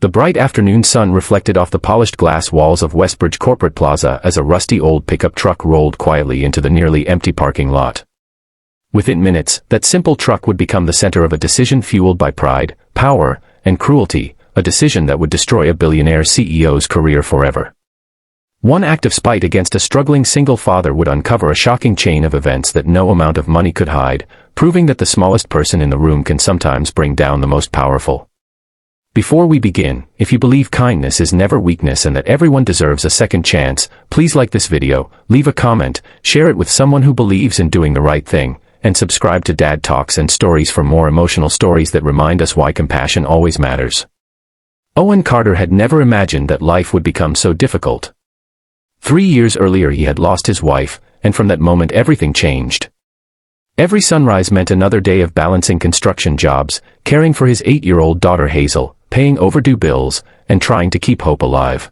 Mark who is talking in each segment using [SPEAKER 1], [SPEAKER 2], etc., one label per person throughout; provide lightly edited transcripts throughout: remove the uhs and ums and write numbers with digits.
[SPEAKER 1] The bright afternoon sun reflected off the polished glass walls of Westbridge Corporate Plaza as a rusty old pickup truck rolled quietly into the nearly empty parking lot. Within minutes, that simple truck would become the center of a decision fueled by pride, power, and cruelty, a decision that would destroy a billionaire CEO's career forever. One act of spite against a struggling single father would uncover a shocking chain of events that no amount of money could hide, proving that the smallest person in the room can sometimes bring down the most powerful. Before we begin, if you believe kindness is never weakness and that everyone deserves a second chance, please like this video, leave a comment, share it with someone who believes in doing the right thing, and subscribe to Dad Talks and Stories for more emotional stories that remind us why compassion always matters. Owen Carter had never imagined that life would become so difficult. 3 years earlier he had lost his wife, and from that moment everything changed. Every sunrise meant another day of balancing construction jobs, caring for his 8-year-old daughter Hazel, paying overdue bills, and trying to keep hope alive.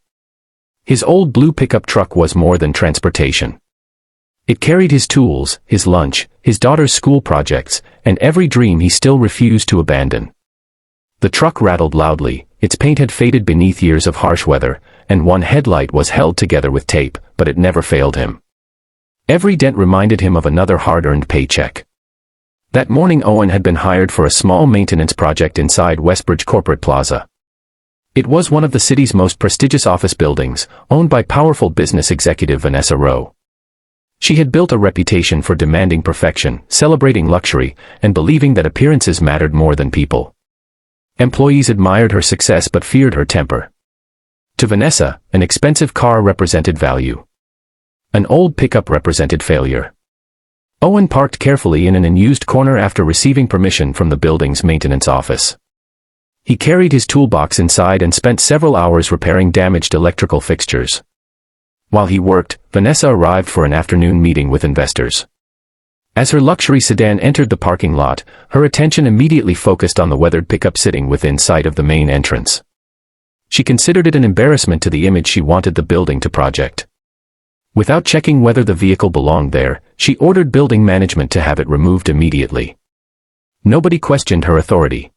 [SPEAKER 1] His old blue pickup truck was more than transportation. It carried his tools, his lunch, his daughter's school projects, and every dream he still refused to abandon. The truck rattled loudly, its paint had faded beneath years of harsh weather, and one headlight was held together with tape, but it never failed him. Every dent reminded him of another hard-earned paycheck. That morning Owen had been hired for a small maintenance project inside Westbridge Corporate Plaza. It was one of the city's most prestigious office buildings, owned by powerful business executive Vanessa Rowe. She had built a reputation for demanding perfection, celebrating luxury, and believing that appearances mattered more than people. Employees admired her success but feared her temper. To Vanessa, an expensive car represented value. An old pickup represented failure. Owen parked carefully in an unused corner after receiving permission from the building's maintenance office. He carried his toolbox inside and spent several hours repairing damaged electrical fixtures. While he worked, Vanessa arrived for an afternoon meeting with investors. As her luxury sedan entered the parking lot, her attention immediately focused on the weathered pickup sitting within sight of the main entrance. She considered it an embarrassment to the image she wanted the building to project. Without checking whether the vehicle belonged there, she ordered building management to have it removed immediately. Nobody questioned her authority.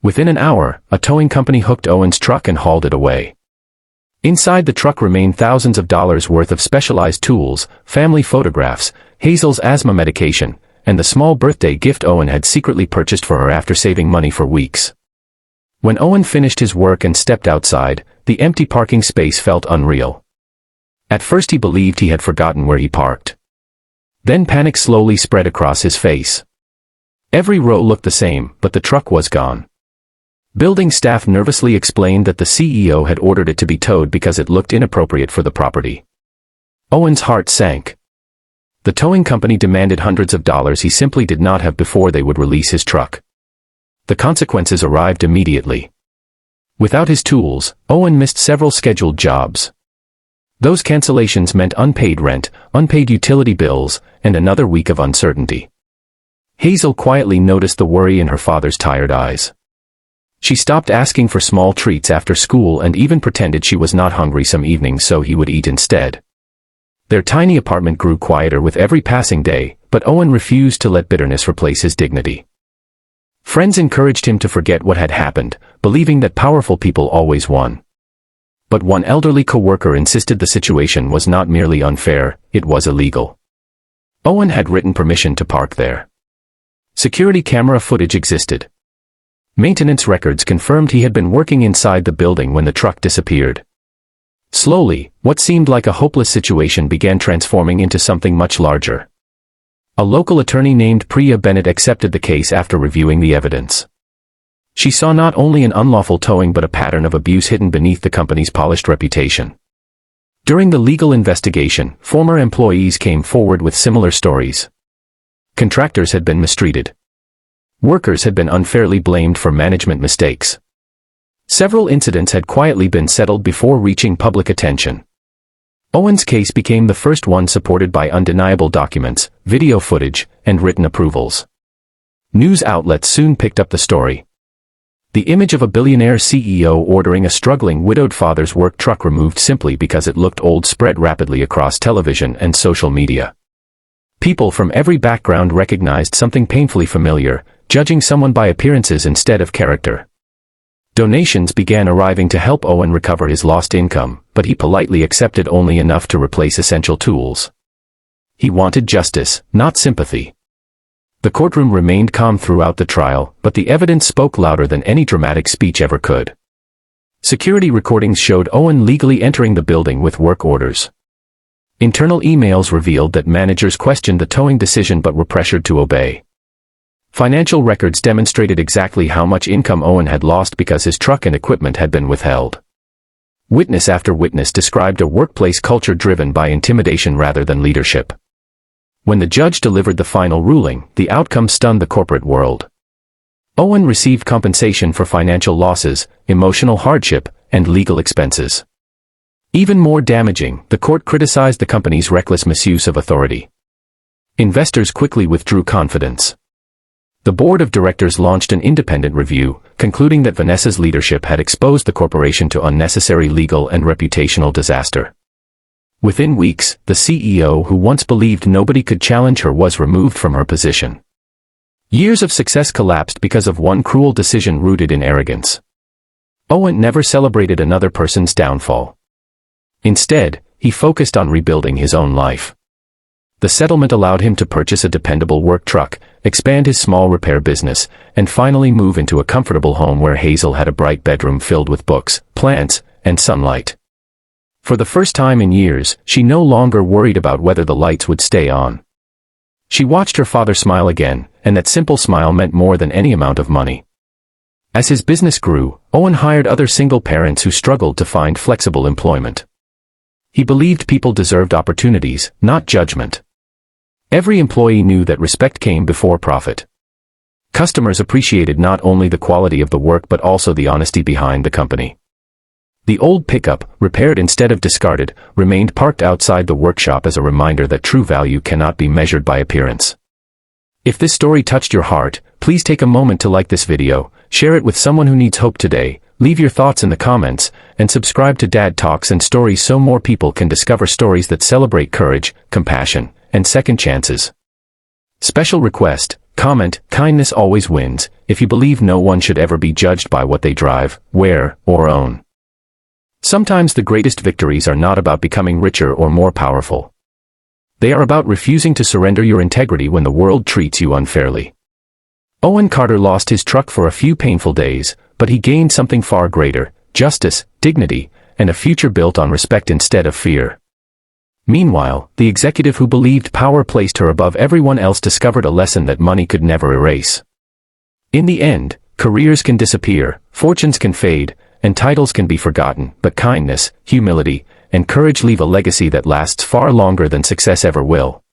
[SPEAKER 1] Within an hour, a towing company hooked Owen's truck and hauled it away. Inside the truck remained thousands of dollars worth of specialized tools, family photographs, Hazel's asthma medication, and the small birthday gift Owen had secretly purchased for her after saving money for weeks. When Owen finished his work and stepped outside, the empty parking space felt unreal. At first he believed he had forgotten where he parked. Then panic slowly spread across his face. Every row looked the same, but the truck was gone. Building staff nervously explained that the CEO had ordered it to be towed because it looked inappropriate for the property. Owen's heart sank. The towing company demanded hundreds of dollars he simply did not have before they would release his truck. The consequences arrived immediately. Without his tools, Owen missed several scheduled jobs. Those cancellations meant unpaid rent, unpaid utility bills, and another week of uncertainty. Hazel quietly noticed the worry in her father's tired eyes. She stopped asking for small treats after school and even pretended she was not hungry some evenings so he would eat instead. Their tiny apartment grew quieter with every passing day, but Owen refused to let bitterness replace his dignity. Friends encouraged him to forget what had happened, believing that powerful people always won. But one elderly coworker insisted the situation was not merely unfair, it was illegal. Owen had written permission to park there. Security camera footage existed. Maintenance records confirmed he had been working inside the building when the truck disappeared. Slowly, what seemed like a hopeless situation began transforming into something much larger. A local attorney named Priya Bennett accepted the case after reviewing the evidence. She saw not only an unlawful towing but a pattern of abuse hidden beneath the company's polished reputation. During the legal investigation, former employees came forward with similar stories. Contractors had been mistreated. Workers had been unfairly blamed for management mistakes. Several incidents had quietly been settled before reaching public attention. Owen's case became the first one supported by undeniable documents, video footage, and written approvals. News outlets soon picked up the story. The image of a billionaire CEO ordering a struggling widowed father's work truck removed simply because it looked old spread rapidly across television and social media. People from every background recognized something painfully familiar, judging someone by appearances instead of character. Donations began arriving to help Owen recover his lost income, but he politely accepted only enough to replace essential tools. He wanted justice, not sympathy. The courtroom remained calm throughout the trial, but the evidence spoke louder than any dramatic speech ever could. Security recordings showed Owen legally entering the building with work orders. Internal emails revealed that managers questioned the towing decision but were pressured to obey. Financial records demonstrated exactly how much income Owen had lost because his truck and equipment had been withheld. Witness after witness described a workplace culture driven by intimidation rather than leadership. When the judge delivered the final ruling, the outcome stunned the corporate world. Owen received compensation for financial losses, emotional hardship, and legal expenses. Even more damaging, the court criticized the company's reckless misuse of authority. Investors quickly withdrew confidence. The board of directors launched an independent review, concluding that Vanessa's leadership had exposed the corporation to unnecessary legal and reputational disaster. Within weeks, the CEO who once believed nobody could challenge her was removed from her position. Years of success collapsed because of one cruel decision rooted in arrogance. Owen never celebrated another person's downfall. Instead, he focused on rebuilding his own life. The settlement allowed him to purchase a dependable work truck, expand his small repair business, and finally move into a comfortable home where Hazel had a bright bedroom filled with books, plants, and sunlight. For the first time in years, she no longer worried about whether the lights would stay on. She watched her father smile again, and that simple smile meant more than any amount of money. As his business grew, Owen hired other single parents who struggled to find flexible employment. He believed people deserved opportunities, not judgment. Every employee knew that respect came before profit. Customers appreciated not only the quality of the work but also the honesty behind the company. The old pickup, repaired instead of discarded, remained parked outside the workshop as a reminder that true value cannot be measured by appearance. If this story touched your heart, please take a moment to like this video, share it with someone who needs hope today, leave your thoughts in the comments, and subscribe to Dad Talks and Stories so more people can discover stories that celebrate courage, compassion, and second chances. Special request, comment, kindness always wins, if you believe no one should ever be judged by what they drive, wear, or own. Sometimes the greatest victories are not about becoming richer or more powerful. They are about refusing to surrender your integrity when the world treats you unfairly. Owen Carter lost his truck for a few painful days, but he gained something far greater: justice, dignity, and a future built on respect instead of fear. Meanwhile, the executive who believed power placed her above everyone else discovered a lesson that money could never erase. In the end, careers can disappear, fortunes can fade, and titles can be forgotten, but kindness, humility, and courage leave a legacy that lasts far longer than success ever will.